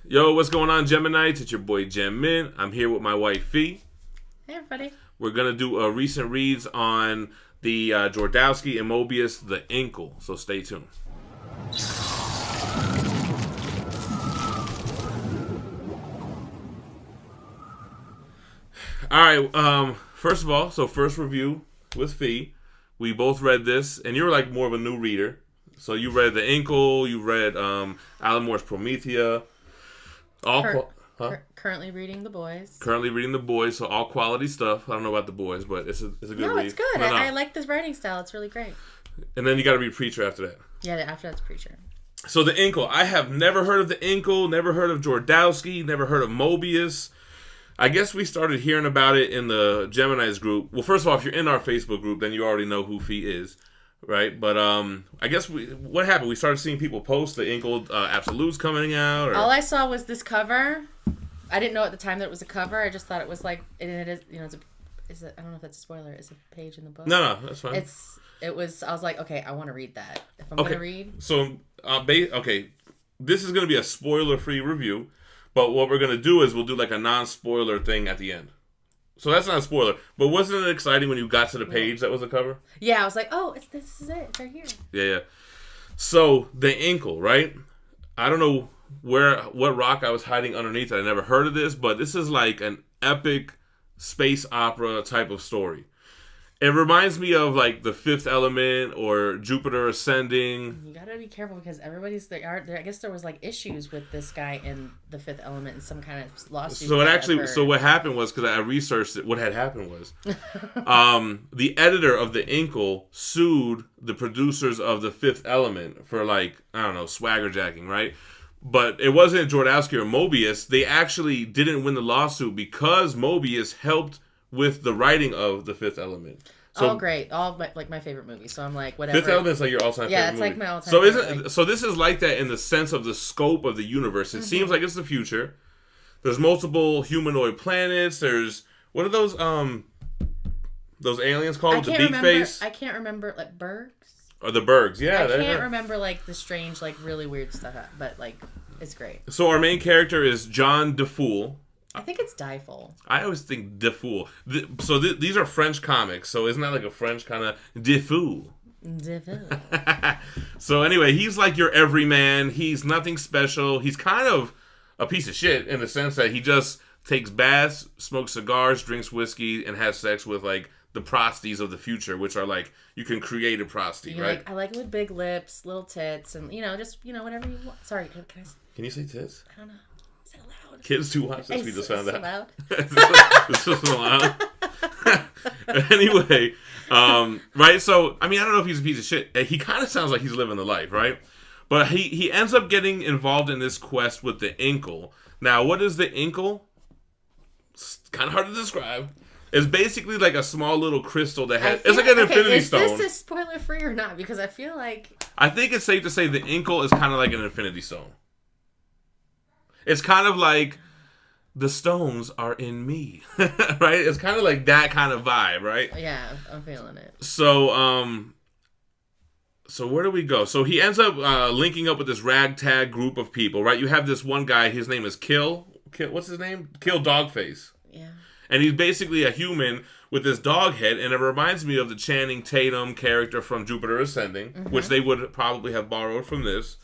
Yo, what's going on, Geminites? It's your boy Gem Min. I'm here with my wife Phie. Hey, everybody. We're gonna do a recent reads on the Jodorowsky and Mobius, the Incal. So stay tuned. All right. First of all, first review with Phie. We both read this, and you're like more of a new reader. So you read the Incal. You read Alan Moore's Promethea. Currently reading The Boys. Currently reading The Boys, so all quality stuff. I don't know about The Boys, but it's a good read. No, it's good. I like this writing style. It's really great. And then you got to read Preacher after that. Yeah, after that's Preacher. So the Incal. I have never heard of the Incal, never heard of Jodorowsky, never heard of Mobius. I guess we started hearing about it in the Gemini's group. Well, first of all, if you're in our Facebook group, then you already know who Phie is, right? But I guess what happened? We started seeing people post the Incal Absolutes coming out. All I saw was this cover. I didn't know at the time that it was a cover. I just thought it was like, and it is, you know, I don't know if that's a spoiler. It's a page in the book. No, that's fine. I was like, okay, I want to read that. If I'm going to read. So, okay, this is going to be a spoiler-free review, but what we're going to do is we'll do like a non-spoiler thing at the end. So that's not a spoiler, but wasn't it exciting when you got to the page that was the cover? Yeah, I was like, oh, this is it. It's right here. Yeah. So, the Incal, right? I don't know what rock I was hiding underneath. I never heard of this, but this is like an epic space opera type of story. It reminds me of like The Fifth Element or Jupiter Ascending. You gotta be careful because everybody's there. I guess there was like issues with this guy in The Fifth Element and some kind of lawsuit. So what happened was, because I researched it, what had happened was the editor of the Incal sued the producers of The Fifth Element for like, I don't know, swagger jacking, right? But it wasn't Jodorowsky or Mobius. They actually didn't win the lawsuit because Mobius helped with the writing of The Fifth Element. So, great. All my favorite movies. So I'm like, whatever. Fifth Element is like your all-time favorite movie. Yeah, it's like my all-time favorite. So this is like that in the sense of the scope of the universe. It seems like it's the future. There's multiple humanoid planets. There's, what are those aliens called? The beak face? I can't remember, like, Bergs? Or the Bergs, yeah. I can't remember, like, the strange, like, really weird stuff, but, like, it's great. So our main character is John DeFool. I think it's Diefool. I always think DeFool. So these are French comics, so isn't that like a French kind of DeFool? DeFool. So anyway, he's like your everyman. He's nothing special. He's kind of a piece of shit in the sense that he just takes baths, smokes cigars, drinks whiskey, and has sex with like the prosties of the future, which are like, you can create a prosty, right? Like, I like it with big lips, little tits, and just whatever you want. Sorry, can you say tits? I don't know. Is that loud? Kids do watch this. We just found out. Loud? This is loud. Anyway, right? So, I mean, I don't know if he's a piece of shit. He kind of sounds like he's living the life, right? But he ends up getting involved in this quest with the Incal. Now, what is the Incal? It's kind of hard to describe. It's basically like a small little crystal that has... It's like an infinity stone. Is this spoiler free or not? Because I feel like... I think it's safe to say the Incal is kind of like an infinity stone. It's kind of like the stones are in me, right? It's kind of like that kind of vibe, right? Yeah, I'm feeling it. So, so where do we go? So he ends up linking up with this ragtag group of people, right? You have this one guy. His name is Kill. What's his name? Kill Dogface. Yeah. And he's basically a human with this dog head, and it reminds me of the Channing Tatum character from Jupiter Ascending, which they would probably have borrowed from this.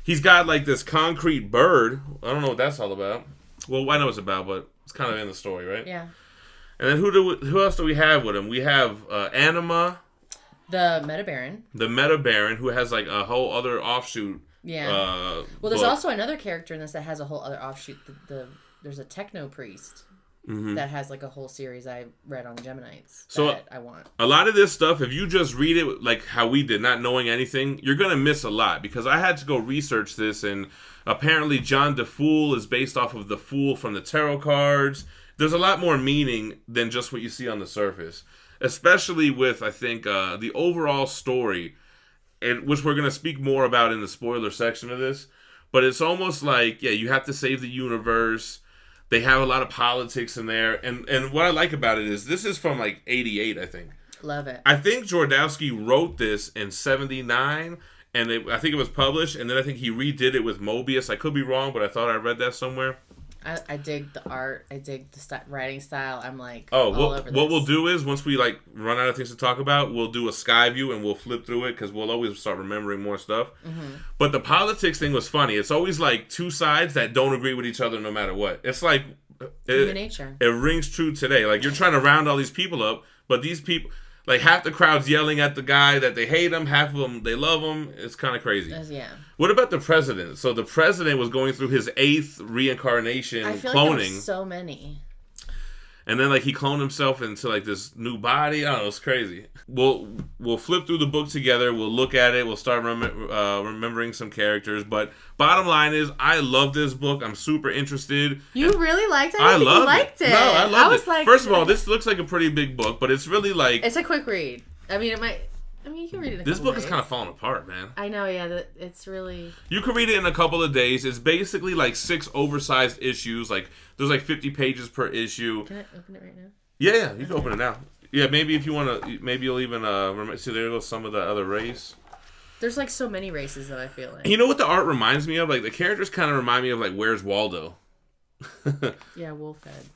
He's got like this concrete bird. I don't know what that's all about. Well, I know what it's about, but it's kind of in the story, right? Yeah. And then who else do we have with him? We have Anima. The Meta Baron. The Meta Baron, who has like a whole other offshoot. Yeah. Well, there's also another character in this that has a whole other offshoot. There's a techno priest. That has like a whole series I read on Geminites that I want. A lot of this stuff, if you just read it like how we did, not knowing anything, you're going to miss a lot, because I had to go research this, and apparently John DeFool is based off of the Fool from the tarot cards. There's a lot more meaning than just what you see on the surface, especially with, I think, the overall story, and which we're going to speak more about in the spoiler section of this, but it's almost like, yeah, you have to save the universe. They have a lot of politics in there. And what I like about it is this is from like 88, I think. Love it. I think Jodorowsky wrote this in 79 and I think it was published, and then I think he redid it with Mobius. I could be wrong, but I thought I read that somewhere. I dig the art. I dig the writing style. I'm like, all over this. What we'll do is, once we like run out of things to talk about, we'll do a sky view and we'll flip through it because we'll always start remembering more stuff. Mm-hmm. But the politics thing was funny. It's always like two sides that don't agree with each other no matter what. It's like human nature. It rings true today. Like you're trying to round all these people up, but these people, like half the crowd's yelling at the guy that they hate him, half of them they love him. It's kind of crazy. Yeah. What about the president? So the president was going through his 8th reincarnation I feel cloning. Like there were so many. And then like he cloned himself into like this new body. I don't know, it's crazy. We'll flip through the book together. We'll look at it. We'll start remembering some characters. But bottom line is, I love this book. I'm super interested. You really liked it? I liked it. No, I loved it. Like, first of all, this looks like a pretty big book, but it's really like it's a quick read. I mean, you can read it in a This book days. is kind of falling apart, man. I know, yeah. It's really... You can read it in a couple of days. It's basically like 6 oversized issues. Like there's like 50 pages per issue. Can I open it right now? Yeah, you can open it now. Yeah, maybe if you want to, maybe you'll even see there goes some of the other race. There's like so many races that I feel like. You know what the art reminds me of? Like the characters kind of remind me of like Where's Waldo? Yeah, Wolfhead.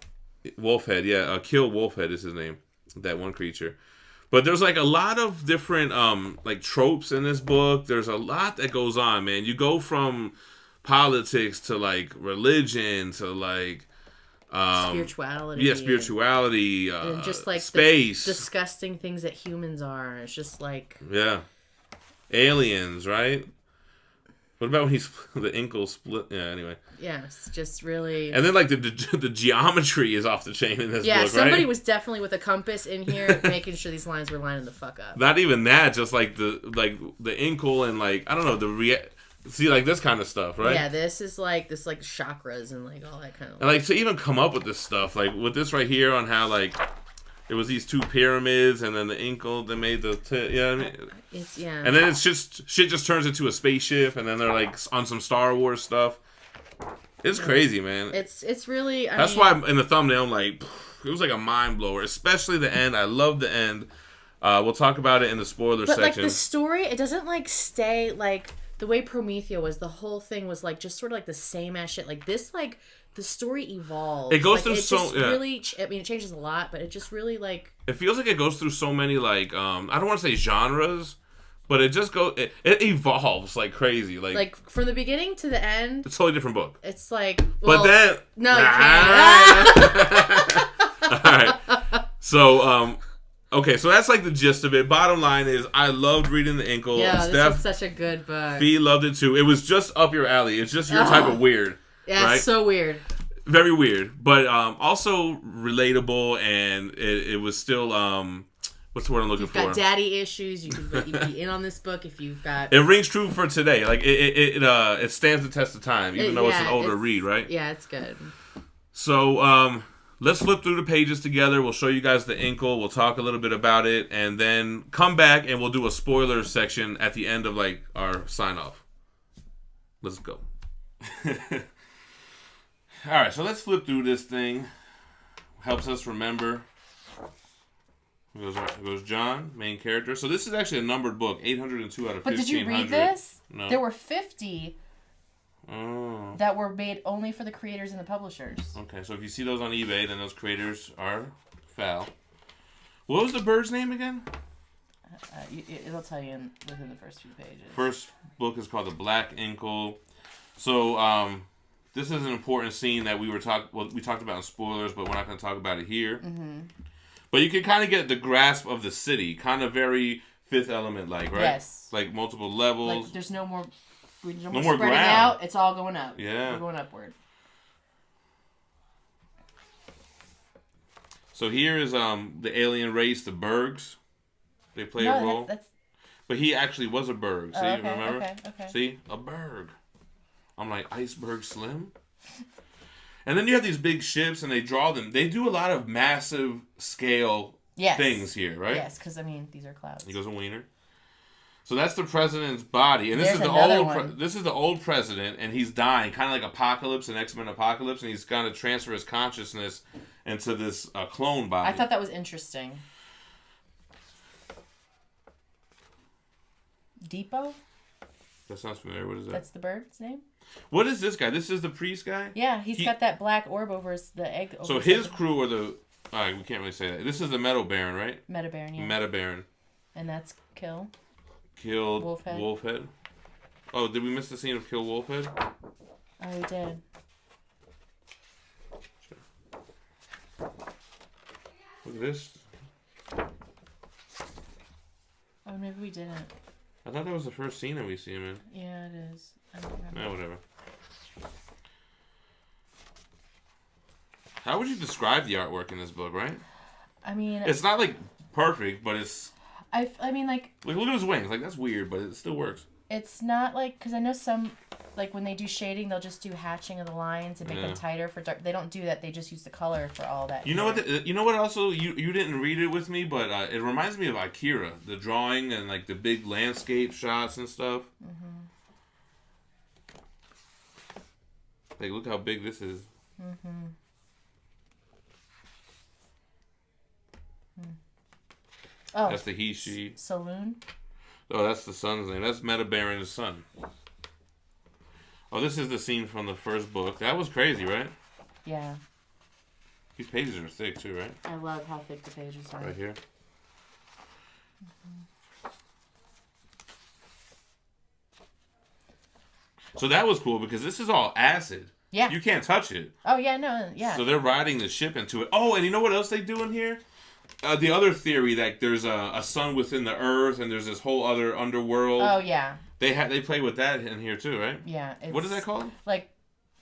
Wolfhead, yeah. Kill Wolfhead is his name. That one creature. But there's like a lot of different like tropes in this book. There's a lot that goes on, man. You go from politics to like religion to like spirituality. Yeah, spirituality. And just like space. The disgusting things that humans are. It's just like aliens, right? What about when the Incal split? Yeah, anyway. Yeah, it's just really... And then, like, the geometry is off the chain in this book, Yeah, somebody right? was definitely with a compass in here making sure these lines were lining the fuck up. Not even that, just, like, the Incal and, like, I don't know, see, like, this kind of stuff, right? Yeah, this is, like, chakras and, like, all that kind of... And, like, to even come up with this stuff, like, with this right here on how, like... It was these 2 pyramids, and then the Incal that made the... you know what I mean? And then it's just... Shit just turns into a spaceship, and then they're, like, on some Star Wars stuff. It's crazy, man. It's really... That's why in the thumbnail, I'm like... It was like a mind blower. Especially the end. I love the end. We'll talk about it in the spoiler section. But, like, the story, it doesn't, like, stay, like... The way Promethea was, the whole thing was, like, just sort of, like, the same-ass shit. Like, this, like... The story evolves. It goes like, through really, I mean, it changes a lot, but it just really, like... It feels like it goes through so many, like, I don't want to say genres, but it just goes... It evolves like crazy. Like, from the beginning to the end... It's a totally different book. It's like... Well, but then... No, you can't. Alright. So, okay, so that's, like, the gist of it. Bottom line is, I loved reading the Incal. Yeah, this is such a good book. Phie loved it, too. It was just up your alley. It's just your type of weird. Yeah, right? It's so weird. Very weird, but also relatable, and it was still what's the word I'm looking for? You've got daddy issues. You can be in on this book if you've got. It rings true for today. Like it stands the test of time, even though it's an older read, right? Yeah, it's good. So let's flip through the pages together. We'll show you guys the Incal. We'll talk a little bit about it, and then come back and we'll do a spoiler section at the end of like our sign off. Let's go. All right, so let's flip through this thing. Helps us remember. It goes John, main character. So this is actually a numbered book, 802 out of 1500. But did you read this? No. There were 50 that were made only for the creators and the publishers. Okay, so if you see those on eBay, then those creators are foul. What was the bird's name again? It'll tell you within the first few pages. First book is called The Black Incal. So, this is an important scene that we talked about in spoilers, but we're not going to talk about it here. Mm-hmm. But you can kind of get the grasp of the city, kind of very Fifth Element like, right? Yes. Like multiple levels. Like there's no more spreading ground out. It's all going up. Yeah. We're going upward. So here is the alien race, the Bergs. They play a role. But he actually was a Berg. See, remember? Okay. See? A Berg. I'm like, Iceberg Slim? And then you have these big ships, and they draw them. They do a lot of massive scale things here, right? Yes, because, I mean, these are clouds. He goes a wiener. So that's the president's body. And this is the old president, and he's dying, kind of like Apocalypse and X-Men Apocalypse, and he's going to transfer his consciousness into this clone body. I thought that was interesting. Depot? That sounds familiar. What is that? That's the bird's name? What is this guy? This is the priest guy? Yeah, he's got that black orb over the egg. Over so his crew are the... we can't really say that. This is the Meadow Baron, right? Meadow Baron, yeah. Meadow Baron. And that's Kill. Killed Wolfhead. Oh, did we miss the scene of Kill Wolfhead? Oh, we did. Look at this. Oh, maybe we didn't. I thought that was the first scene that we see him in. Yeah, it is. I don't remember. Yeah, whatever. How would you describe the artwork in this book, right? I mean... It's not, like, perfect, but it's... I mean, like... Like, look at his wings. Like, that's weird, but it still works. It's not, like... Because I know some... Like, when they do shading, they'll just do hatching of the lines and make them tighter for dark. They don't do that. They just use the color for all that. You know what? You know what? Also, you didn't read it with me, but it reminds me of Akira, the drawing and like the big landscape shots and stuff. Mm-hmm. Like, look how big this is. Mm-hmm. Oh, that's the he/she. Saloon. Oh, that's the son's name. That's Meadow Baron's son. Oh, this is the scene from the first book. That was crazy, right? Yeah. These pages are thick, too, right? I love how thick the pages are. Right here. Mm-hmm. So that was cool because this is all acid. Yeah. You can't touch it. Oh, yeah, no, yeah. So they're riding the ship into it. Oh, and you know what else they do in here? The other theory that there's a sun within the earth and there's this whole other underworld. Oh, yeah. They play with that in here too, right? Yeah. What is that called? Like,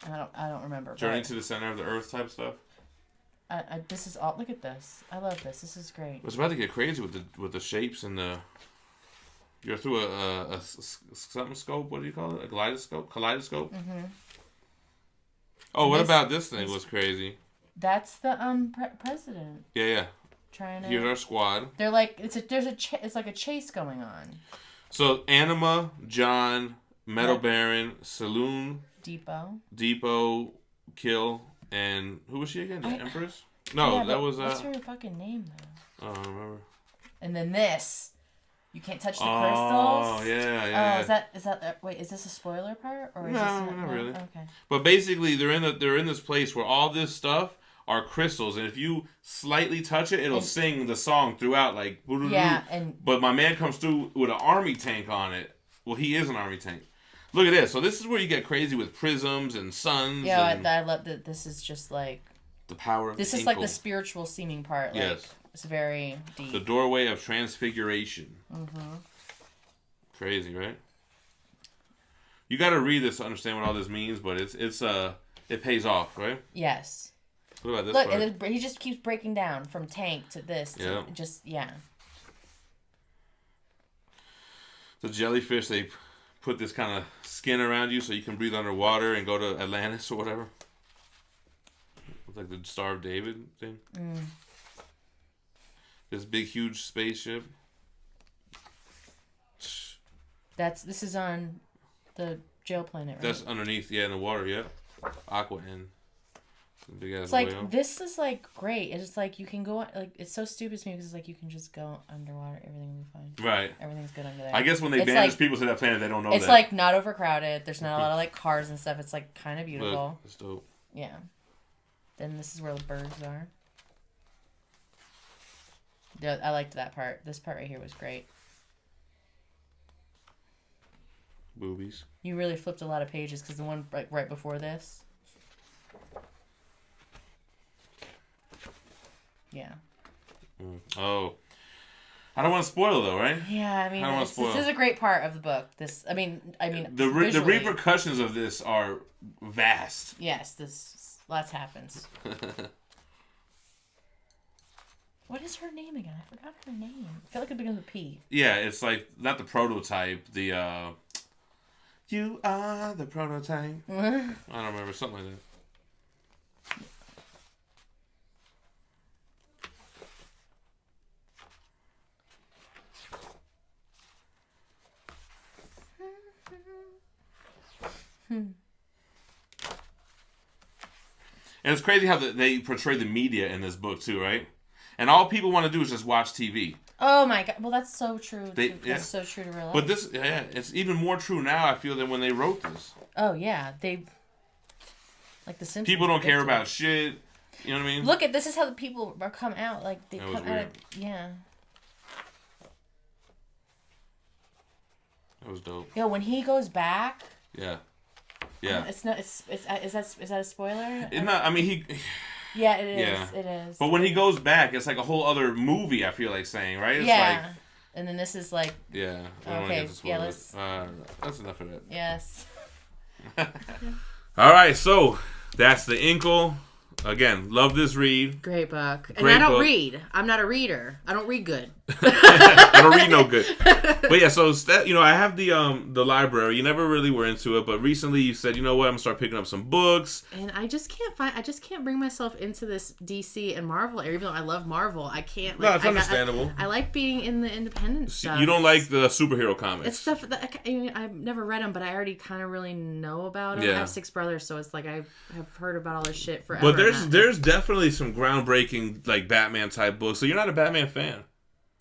I don't remember. Journey to the Center of the Earth type stuff. This is all. Look at this. I love this. This is great. It's about to get crazy with the shapes and the. You're through a something scope. What do you call it? A kaleidoscope. Mm-hmm. Oh, what about this thing? Was crazy. That's the president. Yeah. Trying to. Here's our squad. They're like it's like a chase going on. So Anima, John, Meadow Baron, Saloon, Depot, Kill, and who was she again? The Empress? No, yeah, that was what's her fucking name though? I don't remember. And then this. You can't touch the crystals. Oh yeah. Is that wait? Is this a spoiler part or is no, not really. Okay. But basically, they're in this place where all this stuff are crystals, and if you slightly touch it, it'll sing the song throughout, like. Yeah, but my man comes through with an army tank on it. Well, he is an army tank. Look at this. So this is where you get crazy with prisms and suns. Yeah, I love that. This is just like the power of. This is like the spiritual seeming part. Like, yes. It's very deep. The doorway of transfiguration. Mm-hmm. Crazy, right? You got to read this to understand what all this means, but it pays off, right? Yes. What about this Look, he just keeps breaking down from tank to this. To The jellyfish, they put this kind of skin around you so you can breathe underwater and go to Atlantis or whatever. It's like the Star of David thing. Mm. This big, huge spaceship. This is on the jail planet, right? That's underneath, in the water, yeah. Aqua N. Big ass. It's like this is like great. It's like you can go like it's so stupid to me because it's like you can just go underwater, everything will be fine. Right. Everything's good under there. I guess when they banish people to that planet, they don't know that. It's like not overcrowded. There's not a lot of like cars and stuff. It's like kind of beautiful. Look, that's dope. Yeah. Then this is where the birds are. Yeah, I liked that part. This part right here was great. Boobies. You really flipped a lot of pages because the one right before this. Yeah. Oh. I don't want to spoil though, right? Yeah, I mean, this is a great part of the book. I mean, the repercussions of this are vast. Yes, lots happens. What is her name again? I forgot her name. I feel like it begins with P. Yeah, it's like not the prototype. The you are the prototype. I don't remember, something like that. And it's crazy how they portray the media in this book too, right? And all people want to do is just watch TV. Oh my god! Well, that's so true. That's so true to real life. But this, it's even more true now. I feel than when they wrote this. Oh yeah, like the Simpsons. People don't care about shit. You know what I mean? Look at this is how the people are come out. Like they come out. Yeah. That was dope. Yo, when he goes back. Yeah. Yeah. It's not. Is that a spoiler? It's not. I mean, he. Yeah, it is. Yeah. It is. But when he goes back, it's like a whole other movie. I feel like saying, right? It's yeah. And then this is like. Yeah. Okay. Yeah. That's enough of that. Yes. All right. So that's the Incal. Again, love this read. Great book. And I don't read. I'm not a reader. I don't read good. I don't read no good. But yeah, so I have the library. You never really were into it, but recently you said, you know what, I'm gonna start picking up some books. And I just can't bring myself into this DC and Marvel area, even though I love Marvel. I can't. No, it's understandable. I like being in the independent stuff. You don't like the superhero comics. It's stuff that I've never read them, but I already kind of really know about them. Yeah. I have 6 brothers, so it's like I have heard about all this shit forever. But there's definitely some groundbreaking like Batman type books. So you're not a Batman fan.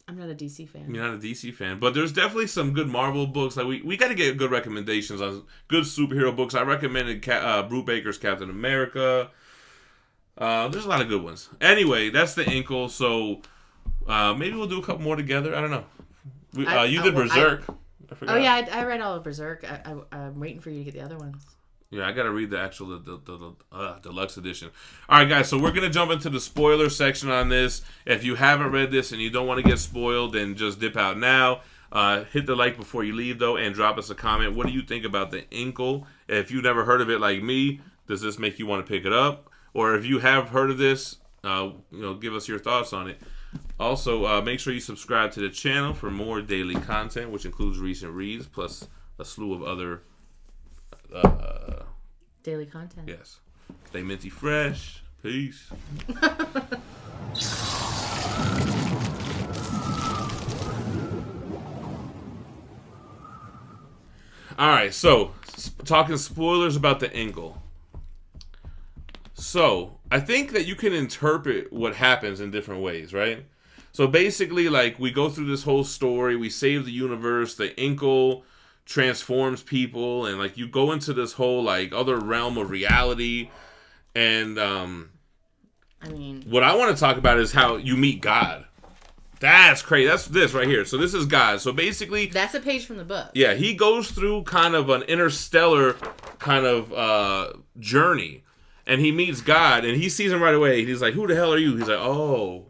I'm not a DC fan. You're not a DC fan, but there's definitely some good Marvel books. Like we got to get good recommendations on good superhero books. I recommended Brubaker's Captain America. There's a lot of good ones. Anyway, that's the Incal. So maybe we'll do a couple more together. I don't know. You did Berserk. I forgot. Oh yeah, I read all of Berserk. I'm waiting for you to get the other ones. Yeah, I gotta read the actual deluxe edition. All right, guys, so we're gonna jump into the spoiler section on this. If you haven't read this and you don't want to get spoiled, then just dip out now. Hit the like before you leave, though, and drop us a comment. What do you think about the Incal? If you've never heard of it like me, does this make you want to pick it up? Or if you have heard of this, give us your thoughts on it. Also, make sure you subscribe to the channel for more daily content, which includes recent reads, plus a slew of other daily content. Yes. Stay minty fresh. Peace. Alright, so talking spoilers about the Incal. So I think that you can interpret what happens in different ways, right? So basically, like, we go through this whole story, we save the universe, the Incal transforms people, and like you go into this whole like other realm of reality, and what I want to talk about is how you meet God. That's crazy. That's this right here. So this is God. So basically, that's a page from the book. Yeah, he goes through kind of an interstellar kind of journey, and he meets God, and he sees him right away. He's like, "Who the hell are you?" He's like, "Oh,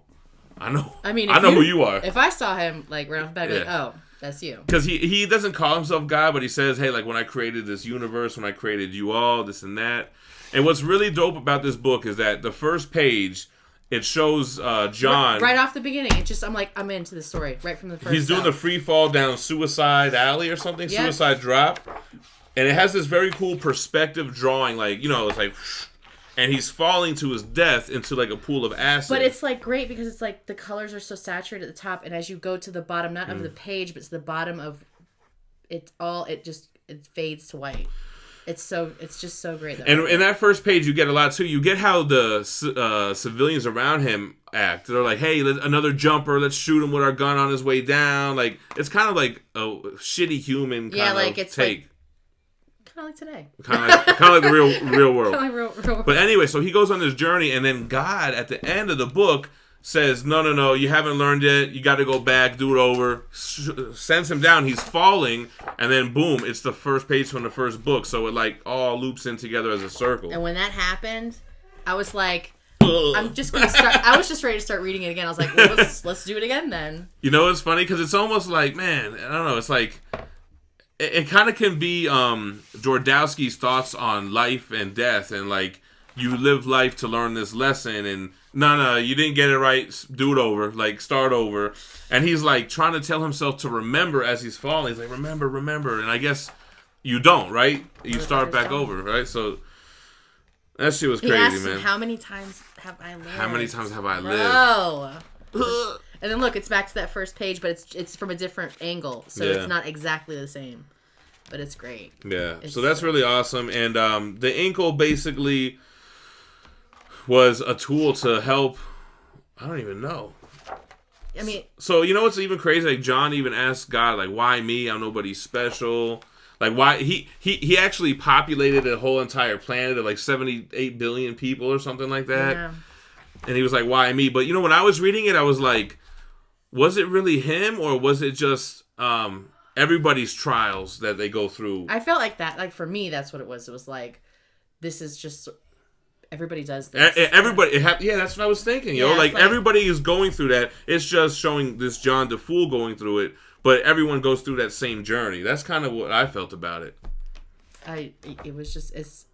I know. I know who you are." If I saw him like right off the bat, I'd be like, "Oh, that's you." Because he doesn't call himself God, but he says, hey, like when I created this universe, when I created you all, this and that. And what's really dope about this book is that the first page, it shows John. Right off the beginning. It's just, I'm into the story right from the first He's doing the free fall down Suicide Alley or something, yeah. Suicide Drop. And it has this very cool perspective drawing, like, it's like... And he's falling to his death into like a pool of acid. But it's like great because it's like the colors are so saturated at the top, and as you go to the bottom, not of the page, but to the bottom of it fades to white. It's just so great. And in that first page, you get a lot too. You get how the civilians around him act. They're like, "Hey, another jumper. Let's shoot him with our gun on his way down." Like it's kind of like a shitty human kind of take. Like, kind of like today. Kind of like the real world. Kind of like real world. But anyway, so he goes on this journey, and then God, at the end of the book, says, no, you haven't learned it. You got to go back, do it over. Sends him down. He's falling, and then boom, it's the first page from the first book. So it like all loops in together as a circle. And when that happened, I was like, I'm just going to start. I was just ready to start reading it again. I was like, well, let's do it again then. You know, it's funny because it's almost like, man, I don't know. It's like... It kind of can be Jodorowsky's thoughts on life and death, and like you live life to learn this lesson, and no, you didn't get it right, do it over, like start over. And he's like trying to tell himself to remember as he's falling. He's like, remember, and I guess you don't, right? You start back over, right? So that shit was crazy, asked man. Him, how many times have I lived? How many times have I lived? Bro. And then look, it's back to that first page, but it's from a different angle, so it's not exactly the same. But it's great. Yeah, so that's really awesome. And the Incal basically was a tool to help. I don't even know. I mean, so you know what's even crazy? Like John even asked God, like, why me? I'm nobody special. Like why he actually populated a whole entire planet of like 78 billion people or something like that. Yeah. And he was like, why me? But you know, when I was reading it, I was like, was it really him or was it just everybody's trials that they go through? I felt like that. Like for me, that's what it was. It was like, this is just everybody does this. Everybody, yeah, that's what I was thinking, yo. Yeah, like like everybody is going through that. It's just showing this John DeFool going through it, but everyone goes through that same journey. That's kind of what I felt about it. It was just it's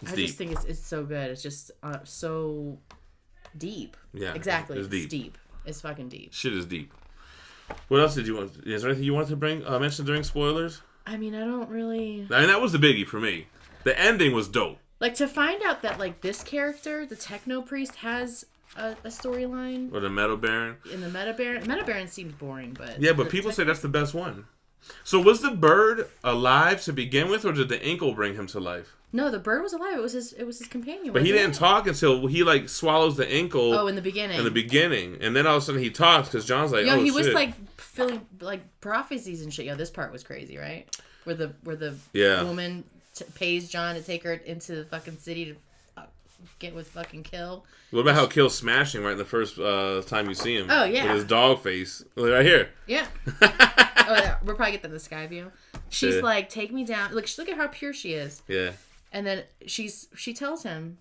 I deep. just think it's so good. It's just so deep. Yeah, exactly. It's deep. It's fucking deep. Shit is deep. What else did you want? Is there anything you wanted to mention during spoilers? I mean, I don't really. I mean, that was the biggie for me. The ending was dope. Like to find out that like this character, the Techno Priest, has a storyline. Or the Metal Baron. In the Meta Baron. Meta Baron seems boring, but yeah, but people say that's the best one. So was the bird alive to begin with, or did the Incal bring him to life? No, the bird was alive. It was his companion. But he didn't talk until he like swallows the Incal. Oh, in the beginning. In the beginning, and then all of a sudden he talks because John's like, yo, oh he shit. was like filling like prophecies and shit. Yo, this part was crazy, right? Where the woman pays John to take her into the fucking city to get with fucking Kill. What about how Kill's smashing right in the first time you see him? Oh yeah, with his dog face right here. Yeah. Oh, yeah. We'll probably get them the sky view. She's like, take me down. Look at how pure she is. Yeah. And then she tells him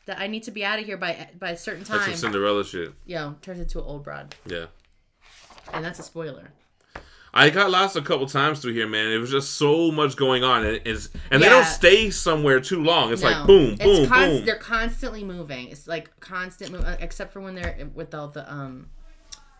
that I need to be out of here by a certain time. That's some Cinderella shit. Yo, turns into an old broad. Yeah. And that's a spoiler. I got lost a couple times through here, man. It was just so much going on, and they don't stay somewhere too long. It's like boom, boom, boom. They're constantly moving. It's like constant move, except for when they're with all the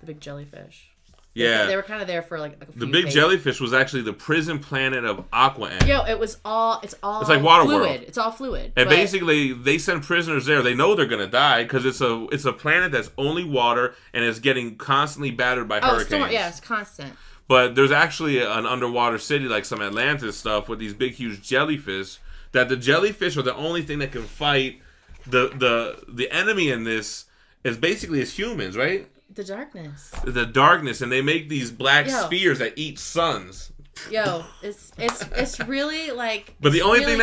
big jellyfish. Yeah, they were kind of there for like a few the big days. jellyfish was actually the prison planet of Aqua. Yo, it's like Waterworld. Fluid. It's all fluid. And basically, they send prisoners there. They know they're gonna die because it's a planet that's only water and it's getting constantly battered by hurricanes. Yeah, it's constant. But there's actually an underwater city like some Atlantis stuff with these big, huge jellyfish. That the jellyfish are the only thing that can fight the enemy in this is basically as humans, right? The darkness. The darkness, and they make these black spheres that eat suns. Yo, it's really like. But the only really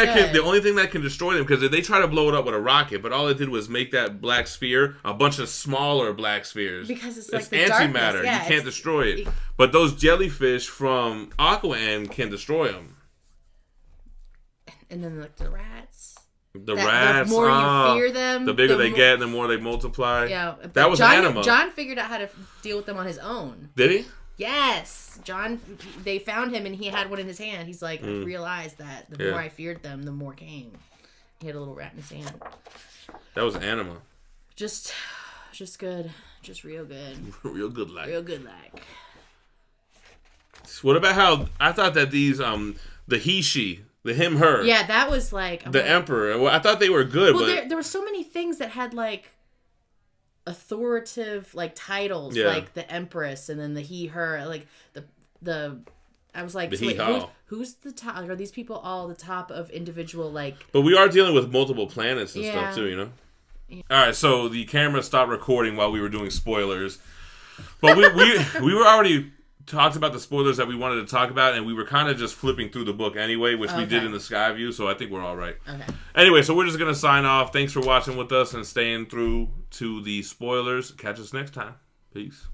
thing that can destroy them, because they try to blow it up with a rocket, but all it did was make that black sphere a bunch of smaller black spheres. Because it's like the antimatter. Yeah, you can't destroy it. But those jellyfish from Aqua can destroy them. And then like the rats. Rats. The more you fear them, the bigger they get, the more they multiply. Yeah, that was anima. John figured out how to deal with them on his own. Did he? Yes, John. They found him, and he had one in his hand. He's like, I realized that the more I feared them, the more came. He had a little rat in his hand. That was anima. Just good. Just real good. Real good like. Real good like. What about how I thought that these the he she. The him her. Yeah, that was like the emperor. Well, I thought they were good, but there were so many things that had like authoritative like titles, yeah. like the empress, and then the he her, like the. I was like, who's the top? Like, are these people all the top of individual like? But we are dealing with multiple planets and stuff too, you know. Yeah. All right, so the camera stopped recording while we were doing spoilers, but we were already. Talked about the spoilers that we wanted to talk about, and we were kind of just flipping through the book anyway, which we did in the sky view, so I think we're all right. Okay. Anyway, so we're just going to sign off. Thanks for watching with us and staying through to the spoilers. Catch us next time. Peace.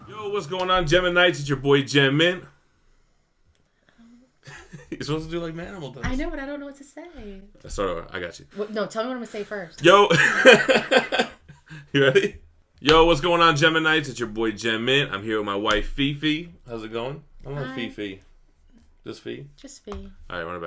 Yo, what's going on, Geminites? It's your boy, Gem Mint. You're supposed to do like Manimal does. I know, but I don't know what to say. Sorry, I got you. No, tell me what I'm going to say first. Yo. You ready? Yo, what's going on, Geminites? It's your boy, Gem Mint. I'm here with my wife, Phie. How's it going? I don't know Phie. Just Phie? Just Phie. All right, run it back.